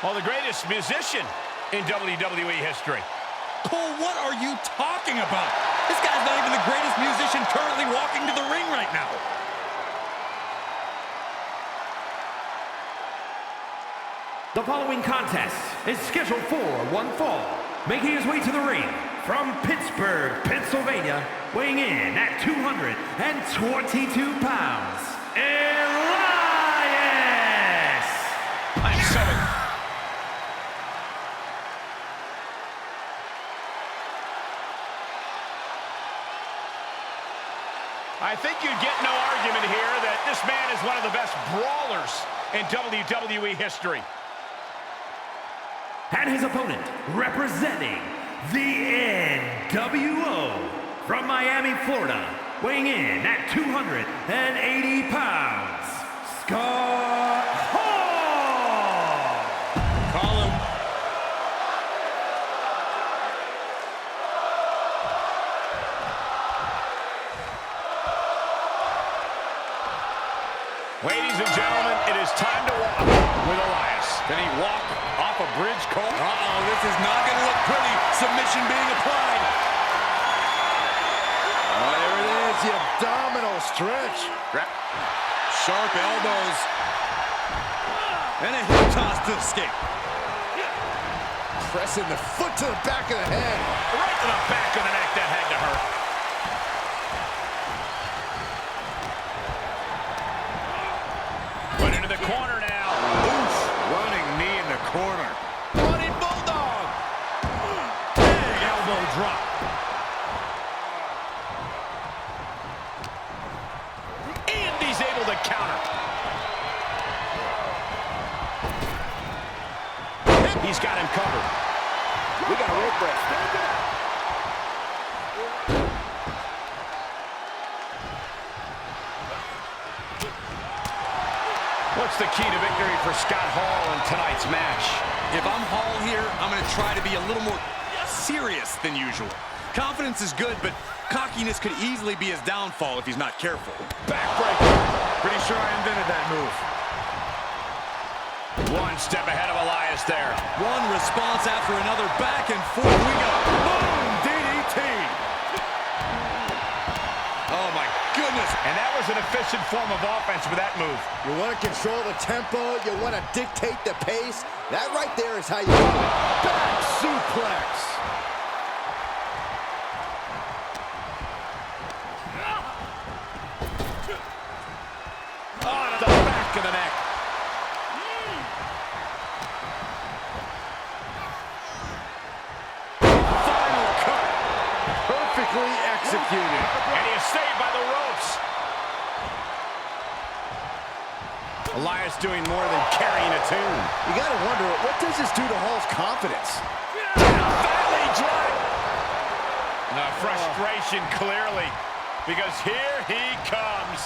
Well, the greatest musician in WWE history. Cole, what are you talking about? This guy's not even the greatest musician currently walking to the ring right now. The following contest is scheduled for one fall. Making his way to the ring from Pittsburgh, Pennsylvania, weighing in at 222 pounds, Elias! I'm sorry. I think you'd get no argument here that this man is one of the best brawlers in WWE history. And his opponent, representing the NWO from Miami, Florida, weighing in at 280 pounds, Scott Hall! Call him. Ladies and gentlemen, it is time to walk with Elias. Can he walk off a bridge, Cole? Uh-oh, this is not going to look pretty. Submission being applied. Oh, there it is, the abdominal stretch. Sharp elbows. And a hip toss to escape. Pressing the foot to the back of the head. Right to the back of the neck. That had to hurt. Put into the corner now. Oof, running knee in the corner. Running bulldog. Big elbow drop. And he's able to counter. He's got him covered. We got a rope break. What's the key to victory for Scott Hall in tonight's match? If I'm Hall here, I'm going to try to be a little more serious than usual. Confidence is good, but cockiness could easily be his downfall if he's not careful. Backbreaker. Pretty sure I invented that move. One step ahead of Elias there. One response after another. Back and forth we go. Boom, DDT. Oh, my goodness. And that was an efficient form of offense with that move. You want to control the tempo. You want to dictate the pace. That right there is how you do it. Back suplex. On the back of the neck. Final cut. Perfectly executed. And he is saved by the ropes. Elias doing more than carrying a tune. You got to wonder, what does this do to Hall's confidence? Valley drop. The frustration clearly, because here he comes.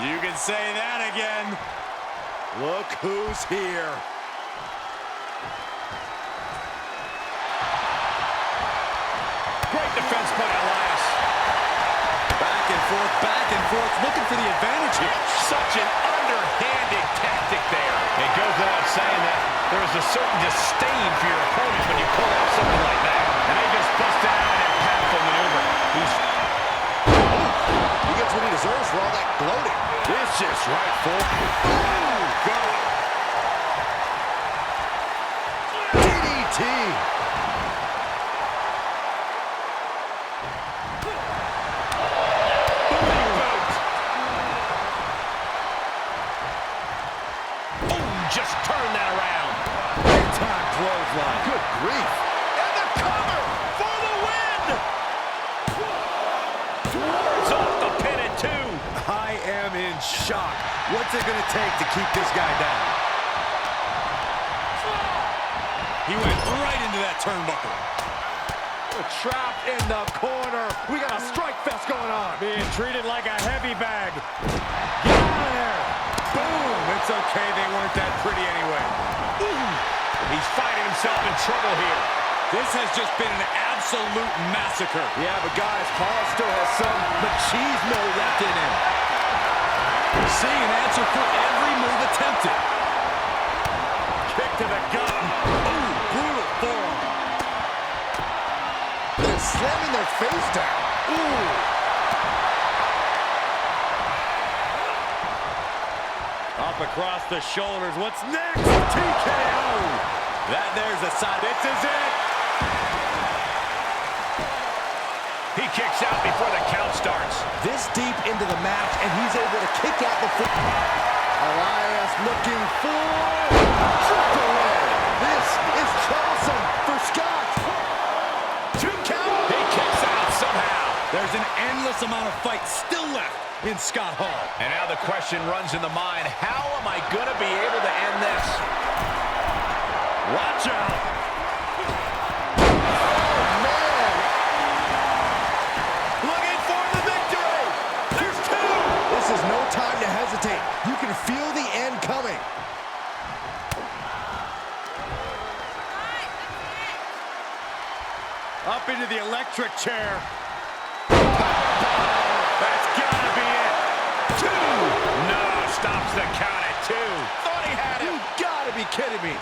You can say that again. Look who's here. Great defense by Elias. Back and forth, looking for the advantage here. Such an underhanded tactic there. It goes without saying that there is a certain disdain for your opponent when you pull off something like that. And they just busted out an impactful maneuver. He gets what he deserves for all that gloating. Vicious right foot. Boom! Got it. DDT. Just turn that around. Big time clothesline. Good grief. And the cover for the win. It's off the pin at 2. I am in shock. What's it going to take to keep this guy down? He went right into that turnbuckle. Trapped in the corner. We got a strike fest going on. Being treated like a heavy bag. Get out of there. Boom. It's okay. They weren't that pretty anyway. He's finding himself in trouble here. This has just been an absolute massacre. Yeah, but guys, Paul still has some machismo left in him. Seeing an answer for every move attempted. Kick the gut. Ooh, brutal forearm. They're slamming their face down. Ooh. Up across the shoulders. What's next? TKO. There's a side. This is it. He kicks out before the count starts. This deep into the match, and he's able to kick out the foot. Elias looking for... Tripped away. This is troublesome for Scott. 2 count. He kicks out somehow. There's an endless amount of fight still left in Scott Hall. And now the question runs in the mind, how am I going to be able to end this? Watch out. Time to hesitate. You can feel the end coming. Up into the electric chair. That's gotta be it. 2. No, stops the count at 2. Thought he had him. You gotta be kidding me.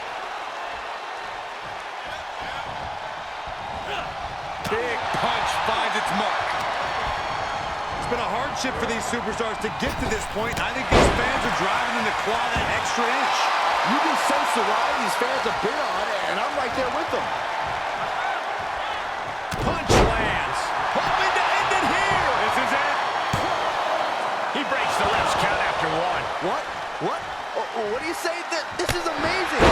Big punch finds its mark. It's been a hardship for these superstars to get to this point. I think these fans are driving them to claw that extra inch. You can sense the ride these fans have been on, and I'm right there with them. Punch lands. Hoping to end it here. This is it. He breaks the left count after 1. What? What do you say? This is amazing.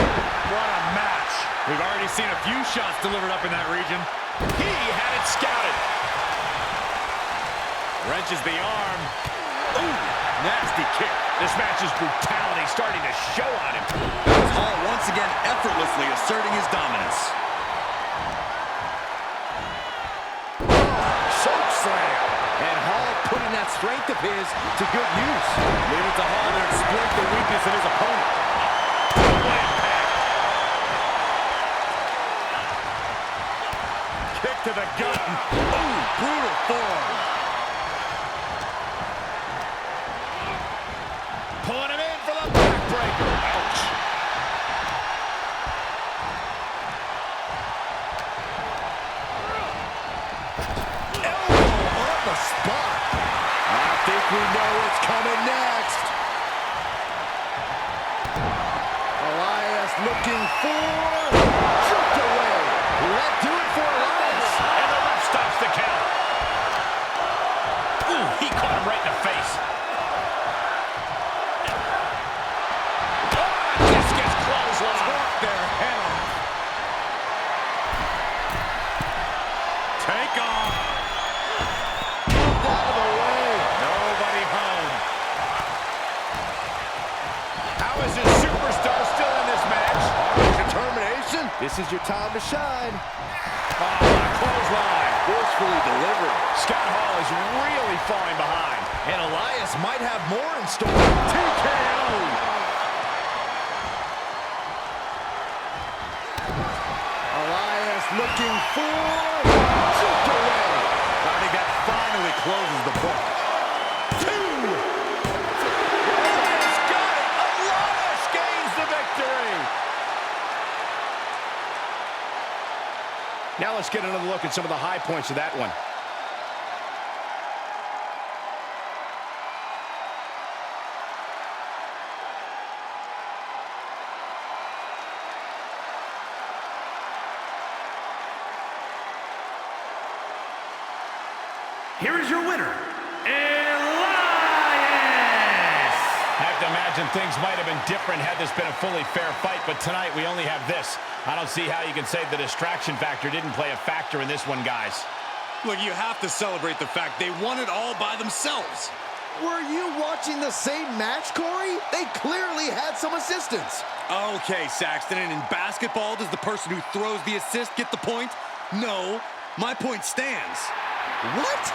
What a match. We've already seen a few shots delivered up in that region. He had it scouted. Wrenches the arm. Ooh, nasty kick. This match's brutality starting to show on him. Hall once again effortlessly asserting his dominance. Choke slam. And Hall putting that strength of his to good use. Leave it to Hall to exploit the weakness of his opponent. Kick to the gut. Ooh, brutal forearm. Pulling him in for the backbreaker. Ouch. Elbow on the spot. I think we know what's coming next. Elias looking for... Jerked away. That do it for Elias. And the ref stops the count. Ooh, he caught him right in the face. Take off. Moved out of the way. Nobody home. How is this superstar still in this match? Determination. This is your time to shine. Oh, what a clothesline. Forcefully delivered. Scott Hall is really falling behind. And Elias might have more in store. TKO. Looking for... Jerked away. I think that finally closes the book. 2. Elias got it. Elias gains the victory. Now let's get another look at some of the high points of that one. Here is your winner, Elias! I have to imagine things might have been different had this been a fully fair fight, but tonight we only have this. I don't see how you can say the distraction factor didn't play a factor in this one, guys. Look, you have to celebrate the fact they won it all by themselves. Were you watching the same match, Corey? They clearly had some assistance. Okay, Saxton, and in basketball, does the person who throws the assist get the point? No, my point stands. What?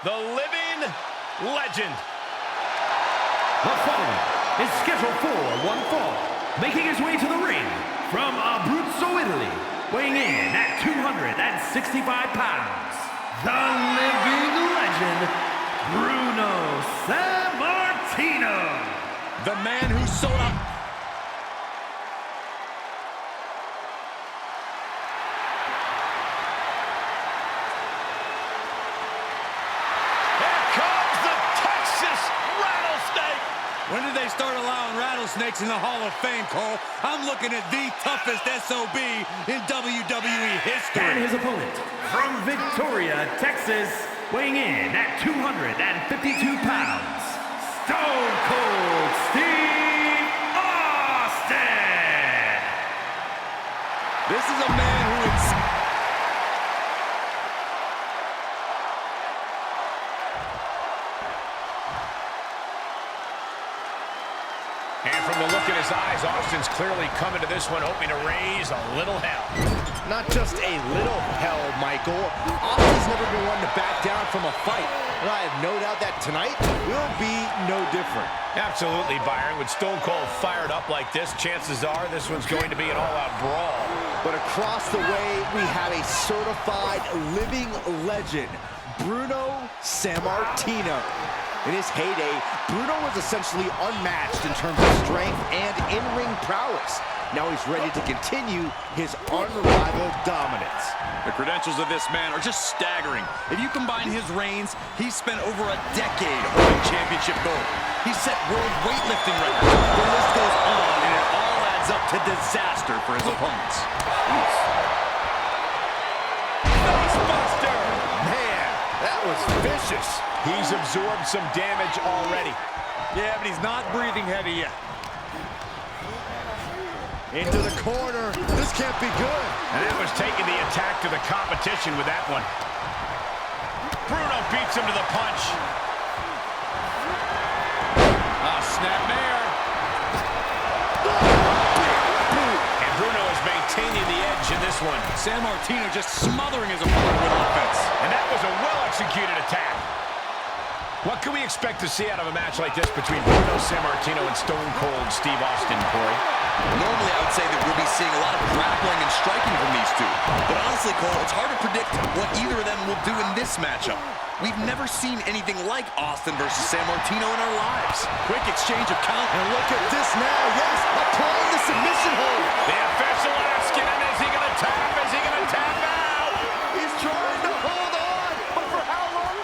the living legend. The following is scheduled for one fall, making his way to the ring from Abruzzo, Italy, weighing in at 265 pounds, the living legend, Bruno Sammartino. The man who sold out. Here comes the Texas Rattlesnake. When did they start allowing rattlesnakes in the Hall of Fame, Cole? I'm looking at the toughest SOB in WWE history. And his opponent, from Victoria, Texas, weighing in at 252 pounds, Stone Cold Steve Austin! This is a man who is... And from the look in his eyes, Austin's clearly coming to this one hoping to raise a little hell. Not just a little hell, Michael. Austin's never been one to back down from a fight. And I have no doubt that tonight will be no different. Absolutely, Byron. With Stone Cold fired up like this, chances are this one's going to be an all-out brawl. But across the way, we have a certified living legend, Bruno Sammartino. In his heyday, Bruno was essentially unmatched in terms of strength and in-ring prowess. Now he's ready to continue his unrivaled dominance. The credentials of this man are just staggering. If you combine his reigns, he's spent over a decade holding championship gold. He set world weightlifting records. The list goes on, and it all adds up to disaster for his opponents. Facebuster! Man, that was vicious. He's absorbed some damage already. Yeah, but he's not breathing heavy yet. Into the corner. This can't be good. And that was taking the attack to the competition with that one. Bruno beats him to the punch. Snapmare. And Bruno is maintaining the edge in this one. Sammartino just smothering his opponent with offense. And that was a well-executed attack. What can we expect to see out of a match like this between Bruno Sammartino and Stone Cold Steve Austin, Corey? Normally, I would say that we'll be seeing a lot of grappling and striking from these two. But honestly, Cole, it's hard to predict what either of them will do in this matchup. We've never seen anything like Austin versus Sammartino in our lives. Quick exchange of count. And look at this now. Yes, applying the submission hold. The official asking him, is he going to tap? Is he going to tap out? He's trying to hold on, but for how long?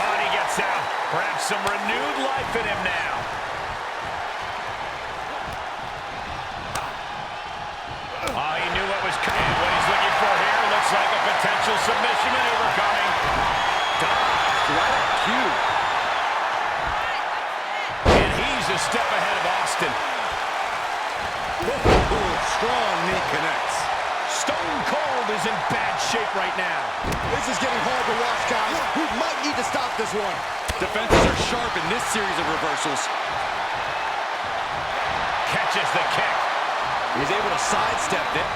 Oh, and he gets out. Perhaps some renewed life in him now. Oh, he knew what was coming. What he's looking for here looks like a potential submission maneuver coming. Dodged right on cue. And he's a step ahead of Austin. Strong knee connects. Stone Cold is in bad shape right now. This is getting hard to watch, guys. We might need to stop this one. Defenses are sharp in this series of reversals. Catches the kick. He's able to sidestep it.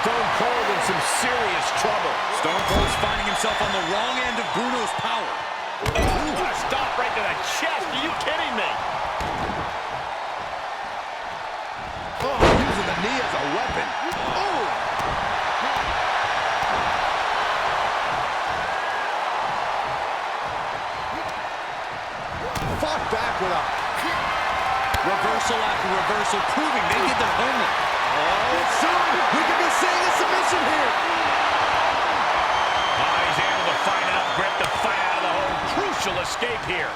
Stone Cold in some serious trouble. Stone Cold's finding himself on the wrong end of Bruno's power. Oh, what a stop right to the chest. Are you kidding me? Oh, using the knee as a weapon. Oh! Fought back with a Reversal after reversal, proving they did their homework. Oh, soon we could be seeing a submission here. Oh, he's able to find enough grip to fight out of the hole. Crucial escape here.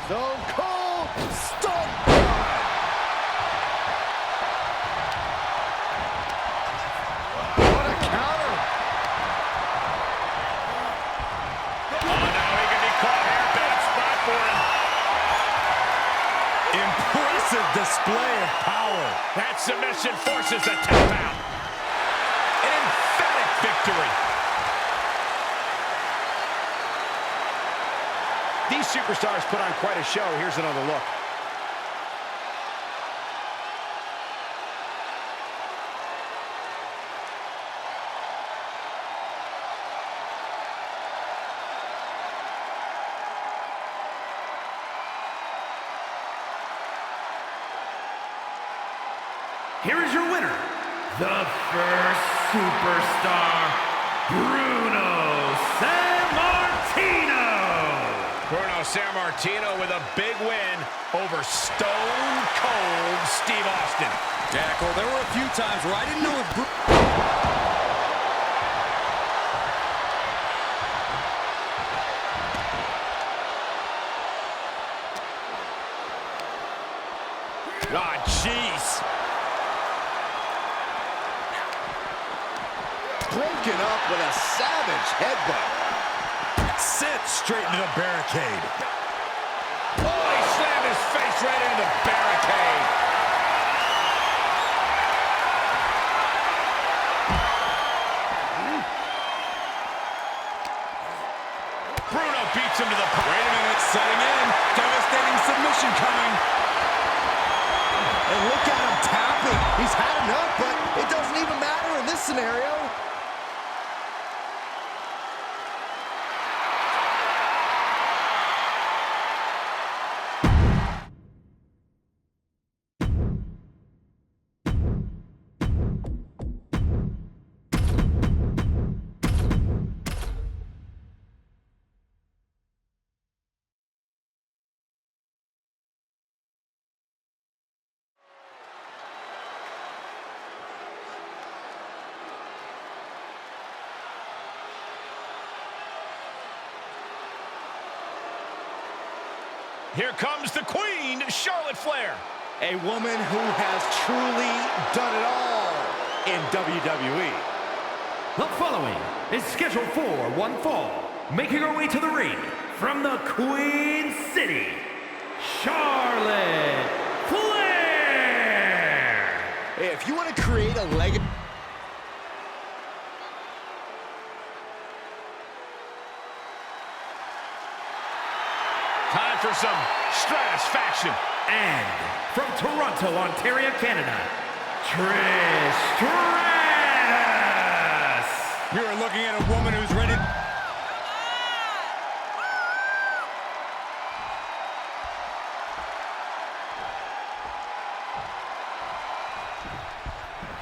Stone Cold Stone. What a counter. Oh, now he can be caught here. Bad spot for him. Impressive display of power. That submission forces the tap out. An emphatic victory. These superstars put on quite a show. Here's another look. here is your winner, the first superstar, Bruno Sammartino. Bruno Sammartino with a big win over Stone Cold Steve Austin. Yeah, Cole, there were a few times where I didn't know if Ah, jeez. Broken up with a savage headbutt. Sits straight into the barricade. Oh, he slammed his face right into the barricade. Bruno beats him to the... Wait a minute, setting in. Devastating submission coming. And look at him tapping. He's had enough, but it doesn't even matter in this scenario. Here comes the Queen, Charlotte Flair. A woman who has truly done it all in WWE. The following is scheduled for one fall, making her way to the ring from the Queen City, Charlotte Flair. If you want to create a legacy... Time for some stratisfaction. And from Toronto, Ontario, Canada, Trish Stratus. You're looking at a woman who's ready.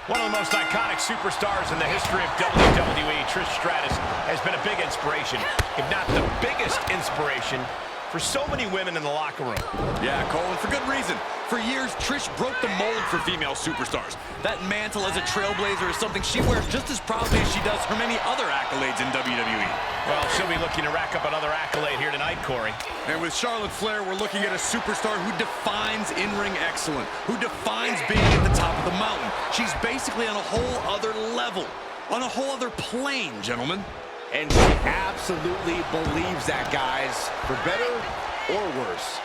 One of the most iconic superstars in the history of WWE, Trish Stratus, has been a big inspiration, if not the biggest inspiration, for so many women in the locker room. Yeah, Cole, and for good reason. For years, Trish broke the mold for female superstars. That mantle as a trailblazer is something she wears just as proudly as she does her many other accolades in WWE. Well, she'll be looking to rack up another accolade here tonight, Corey. And with Charlotte Flair, we're looking at a superstar who defines in-ring excellence, who defines being at the top of the mountain. She's basically on a whole other level, on a whole other plane, gentlemen. And she absolutely believes that, guys, for better or worse.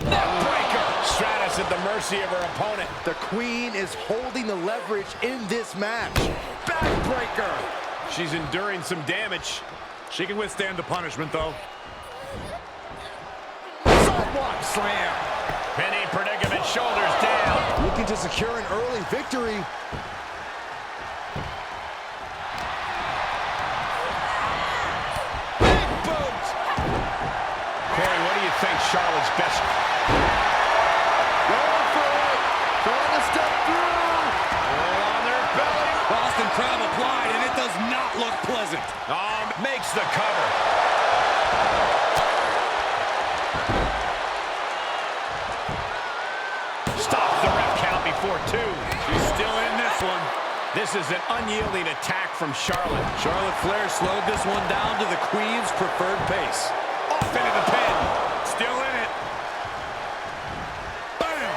Neckbreaker. Stratus at the mercy of her opponent. The Queen is holding the leverage in this match. Backbreaker. She's enduring some damage. She can withstand the punishment, though. Sidewalk slam. Penny predicament, shoulders down. Looking to secure an early victory. Big boot. Corey, what do you think Charlotte's best? Going for it. Trying to step through. On their belly. Boston Crab applied, and it does not look pleasant. Makes the cover. Stops the ref count before two. She's still in this one. This is an unyielding attack from Charlotte. Charlotte Flair slowed this one down to the Queen's preferred pace. Off into the pin. Still in it. Bam!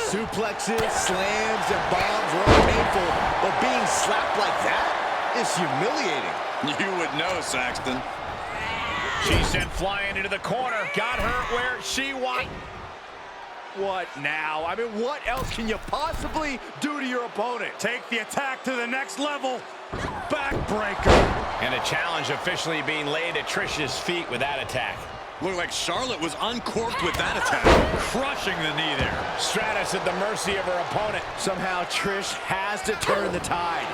Suplexes, slams, and bombs were all painful, but being slapped like that is humiliating. You would know, Saxton. She sent flying into the corner. Got her where she wants. What now? I mean, what else can you possibly do to your opponent? Take the attack to the next level. Backbreaker. And a challenge officially being laid at Trish's feet with that attack. Looked like Charlotte was uncorked with that attack. Crushing the knee there. Stratus at the mercy of her opponent. Somehow Trish has to turn the tide.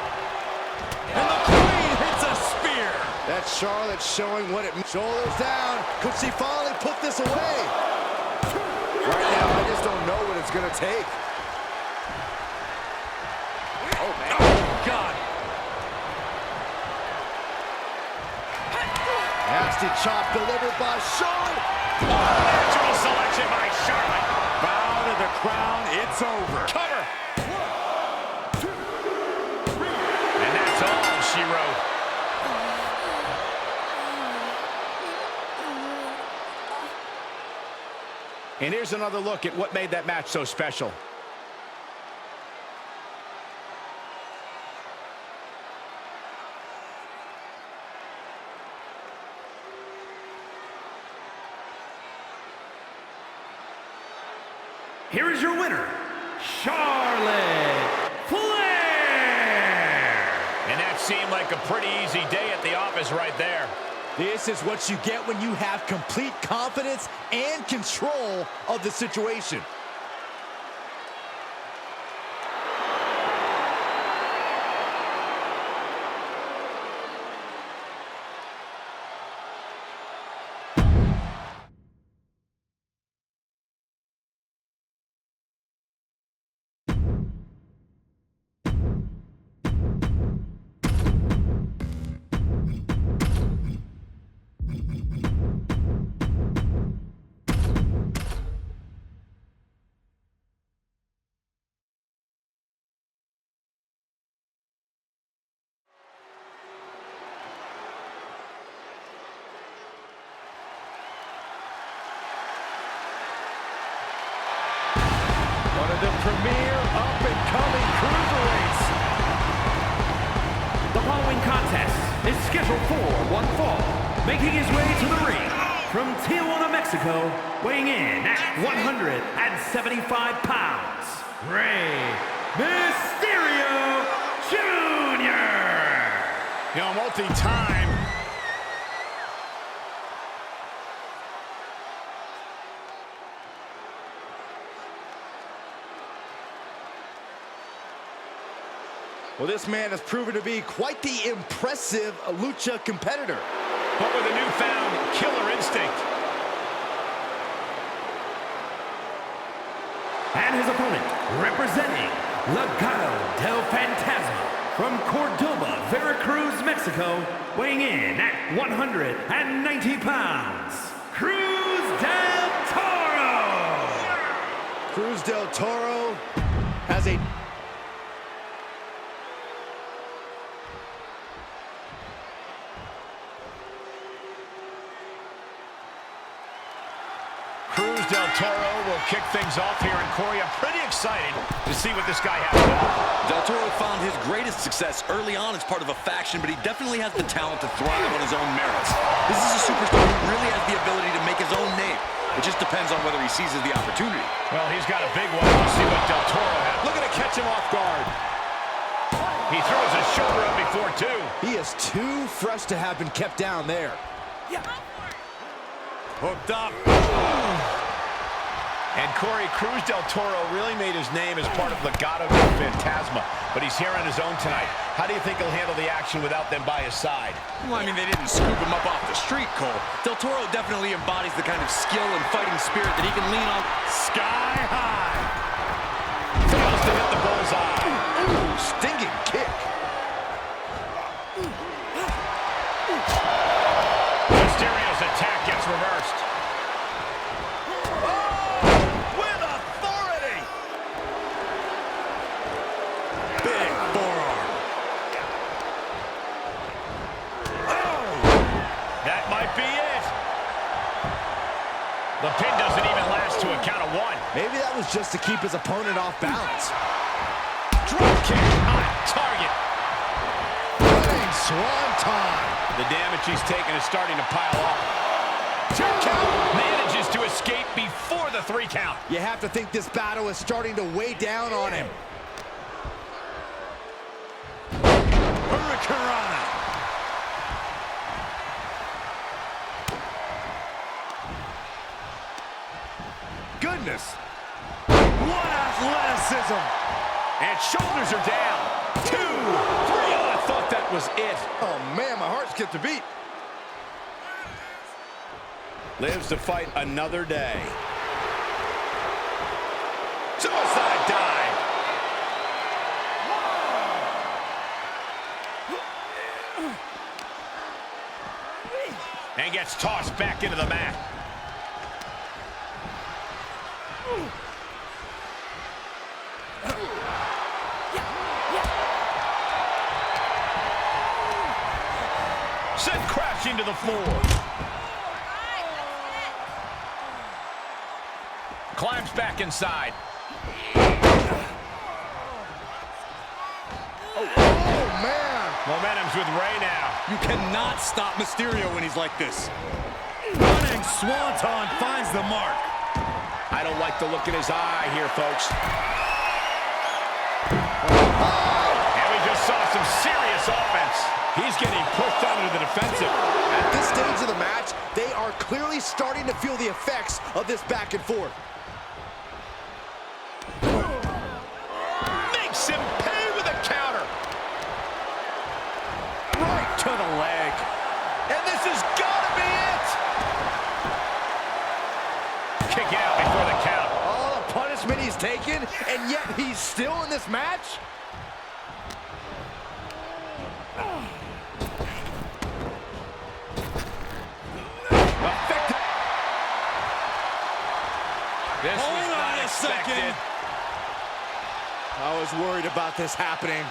And the Queen hits a spear. That's Charlotte showing what it means. Shoulders down. Could she finally put this away? Right now, I just don't know what it's going to take. Oh, man. Oh, God. Nasty chop delivered by Charlotte. Natural selection by Charlotte. Bow to the crown. It's over. Cover. And that's all she wrote. And here's another look at what made that match so special. Here is your winner, Charlotte Flair! And that seemed like a pretty easy day at the office right there. This is what you get when you have complete confidence and control of the situation. One of the premier up-and-coming cruiserweights. The following contest is scheduled for one fall. Making his way to the ring from Tijuana, Mexico, weighing in at 175 pounds, Rey Mysterio Jr. You know, multi-time. Well, this man has proven to be quite the impressive lucha competitor. But with a newfound killer instinct. And his opponent, representing Legado del Fantasma from Cordoba, Veracruz, Mexico, weighing in at 190 pounds, Cruz del Toro! Cruz del Toro has a... Cruz del Toro will kick things off here in Corey. I'm pretty excited to see what this guy has to offer. Del Toro found his greatest success early on as part of a faction, but he definitely has the talent to thrive on his own merits. This is a superstar who really has the ability to make his own name. It just depends on whether he seizes the opportunity. Well, he's got a big one. We'll see what Del Toro has. Looking to catch him off guard. He throws his shoulder up before, too. He is too fresh to have been kept down there. Hooked up. And Corey, Cruz del Toro really made his name as part of Legado del Fantasma, but he's here on his own tonight. How do you think he'll handle the action without them by his side? Well, I mean, they didn't scoop him up off the street, Cole. Del Toro definitely embodies the kind of skill and fighting spirit that he can lean on Sky high. Fails to hit the bullseye. Ooh, stinging kick. Mysterio's attack gets reversed. With authority. Big forearm. Oh. That might be it. The pin doesn't even last to a count of one. Maybe that was just to keep his opponent off balance. Drop kick on target. Running swanton. The damage he's taken is starting to pile up. 2 count. Manages to escape before the 3 count. You have to think this battle is starting to weigh down on him. Hurricanrana. Goodness. What athleticism. And shoulders are down. 2, 3. Oh, I thought that was it. Oh, man, my heart skipped a beat. Lives to fight another day. Suicide dive. And gets tossed back into the mat. Sent crashing to the floor. Climbs back inside. Oh, man. Momentum's with Ray now. You cannot stop Mysterio when he's like this. Running Swanton finds the mark. I don't like the look in his eye here, folks. And we just saw some serious offense. He's getting pushed out into the defensive. At this stage of the match, they are clearly starting to feel the effects of this back and forth. Makes him pay with a counter. Right to the leg. And this has got to be it. Kick out before the count. All the punishment he's taken, and yet he's still in this match? Effective. This was Hold not on a expected. second. I was worried about this happening.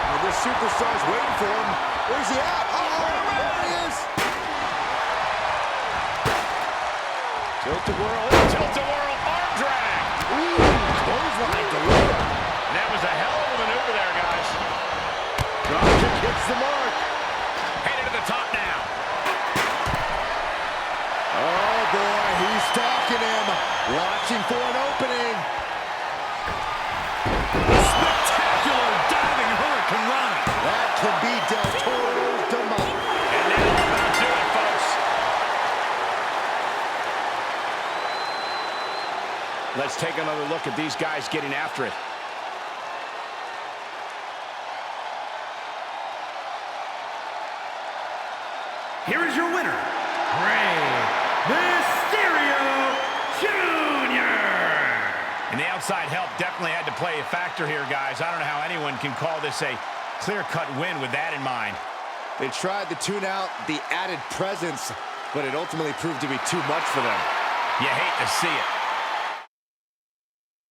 Well, this superstar's waiting for him. Where's he at? Uh-oh, there he is. Tilt-a-whirl, tilt-a-whirl, arm drag. Ooh, clothesline delivered. And that was a hell of a maneuver there, guys. Dropkick hits the mark. Headed to the top now. Oh, boy, he's stalking him. Watching for an opening. Spectacular diving Hurricane Rana. That can be Del Toro's demise. And that'll about do it, folks. Let's take another look at these guys getting after it. Here is your winner, Rey Mysterio Jr. And the outside help definitely had to play a factor here, guys. I don't know how anyone can call this a clear-cut win with that in mind. They tried to tune out the added presence, but it ultimately proved to be too much for them. You hate to see it.